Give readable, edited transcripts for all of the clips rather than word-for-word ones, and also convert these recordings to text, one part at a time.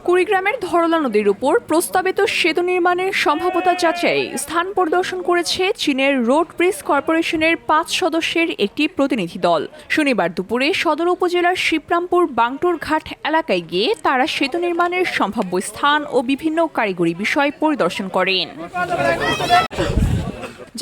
কুড়িগ্রামের ধরলা নদীর উপর প্রস্তাবিত সেতু নির্মাণের সম্ভাব্যতা যাচাই স্থান পরিদর্শন করেছে চীনের রোড ব্রিজ কর্পোরেশনের ৫ সদস্যের একটি প্রতিনিধি দল। শনিবার দুপুরে সদর উপজেলার শিবরামপুর বাংটুর ঘাট এলাকায় গিয়ে তারা সেতু নির্মাণের সম্ভাব্য স্থান ও বিভিন্ন কারিগরি বিষয় পরিদর্শন করেন।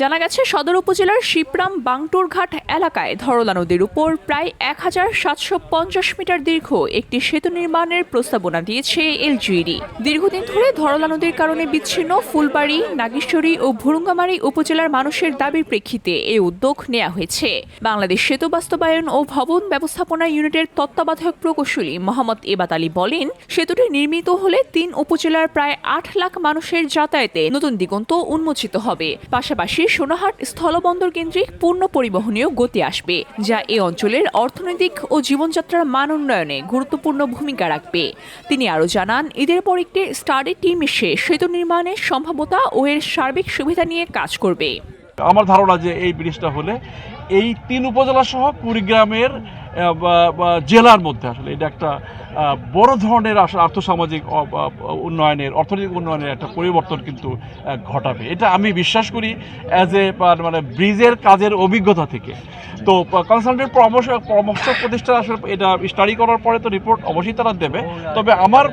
জানা গেছে, সদর উপজেলার শিবরাম বাংটুর ঘাট এলাকায় ধরলা নদীর উপর প্রায় ১,৭৫০ মিটার দীর্ঘ একটি সেতু নির্মাণের প্রস্তাবনা দিয়েছে এলজিইডি। দীর্ঘদিন ধরে ধরলা নদীর কারণে বিচ্ছিন্ন ফুলবাড়ী, নাগেশ্বরী ও ভুরুঙ্গামারী উপজেলার মানুষের দাবির প্রেক্ষিতে এই উদ্যোগ নেওয়া হয়েছে। বাংলাদেশ সেতু বাস্তবায়ন ও ভবন ব্যবস্থাপনা ইউনিটের তত্ত্বাবধায়ক প্রকৌশলী মোহাম্মদ এবাত আলী বলেন, সেতুটি নির্মিত হলে ৩ উপজেলার প্রায় ৮ লাখ মানুষের যাতায়াতে নতুন দিগন্ত উন্মোচিত হবে। পাশাপাশি সোনাহাট স্থলবন্দর কেন্দ্রিক পূর্ণ পরিবহনীয় গতি আসবে, যা এ অঞ্চলের অর্থনৈতিক ও জীবনযাত্রার মান উন্নয়নে গুরুত্বপূর্ণ ভূমিকা রাখবে। তিনি আরও জানান, ঈদের পর একটি স্টাডি টিম এসে সেতু নির্মাণের সম্ভাব্যতা ও এর সার্বিক সুবিধা নিয়ে কাজ করবে। আমার ধারণা যে এই ব্রিজটা হলে এই ৩ উপজেলা সহ কুড়িগ্রামের জেলার মধ্যে আসলে এটা একটা বড় ধরনের আসলে আর্থসামাজিক উন্নয়নের, অর্থনৈতিক উন্নয়নের একটা পরিবর্তন কিন্তু ঘটাবে। এটা আমি বিশ্বাস করি অ্যাজ এ মানে ব্রিজের কাজের অভিজ্ঞতা থেকে। তো কনসালটেন্ট পরামর্শ প্রতিষ্ঠান আসলে এটা স্টাডি করার পরে তো রিপোর্ট অবশ্যই তারা দেবে। তবে আমার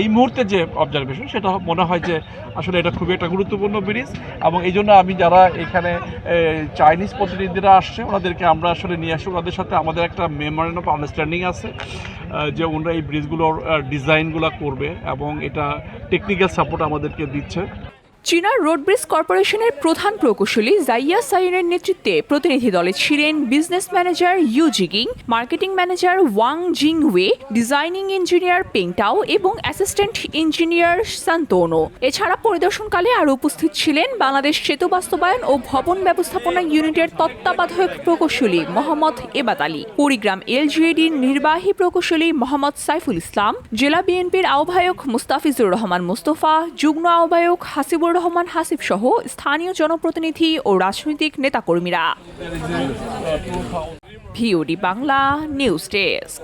এই মুহূর্তে যে অবজারভেশন সেটা মনে হয় যে আসলে এটা খুবই একটা গুরুত্বপূর্ণ ব্রিজ, এবং এই জন্য আমি যারা এখানে চাইনিজ প্রতিনিধিরা আসছে ওনাদেরকে আমরা আসলে নিয়ে আসি। ওনাদের সাথে আমাদের একটা মেমোরেন্ডাম অফ আন্ডারস্ট্যান্ডিং আছে যে ওনারা এই ব্রিজগুলোর ডিজাইনগুলো করবে এবং এটা টেকনিক্যাল সাপোর্ট আমাদেরকে দিচ্ছে। চীনা রোড ব্রিজ কর্পোরেশনের প্রধান প্রকৌশলী জাইয়া সাইনের নেতৃত্বে প্রতিনিধি দলে ছিলেন বিজনেস ম্যানেজার ইউ জিগিং, marketing manager Wang Jing Wei, designing engineer Pengtao এবং অ্যাসিস্ট্যান্ট ইঞ্জিনিয়ার সান্তোনো। এছাড়া পরিদর্শনকালে আরও উপস্থিত ছিলেন বাংলাদেশ সেতু বাস্তবায়ন ও ভবন ব্যবস্থাপনা ইউনিটের তত্ত্বাবধায়ক প্রকৌশলী মোহাম্মদ এবাত আলী, কুড়িগ্রাম এলজিইডির নির্বাহী প্রকৌশলী মোহাম্মদ সাইফুল ইসলাম, জেলা বিএনপির আহ্বায়ক মুস্তাফিজুর রহমান মুস্তফা, যুগ্ম আহ্বায়ক হাসিবুর রহমান হাসিব সহ স্থানীয় জনপ্রতিনিধি ও রাজনৈতিক নেতাকর্মীরা। VOD Bangla news desk.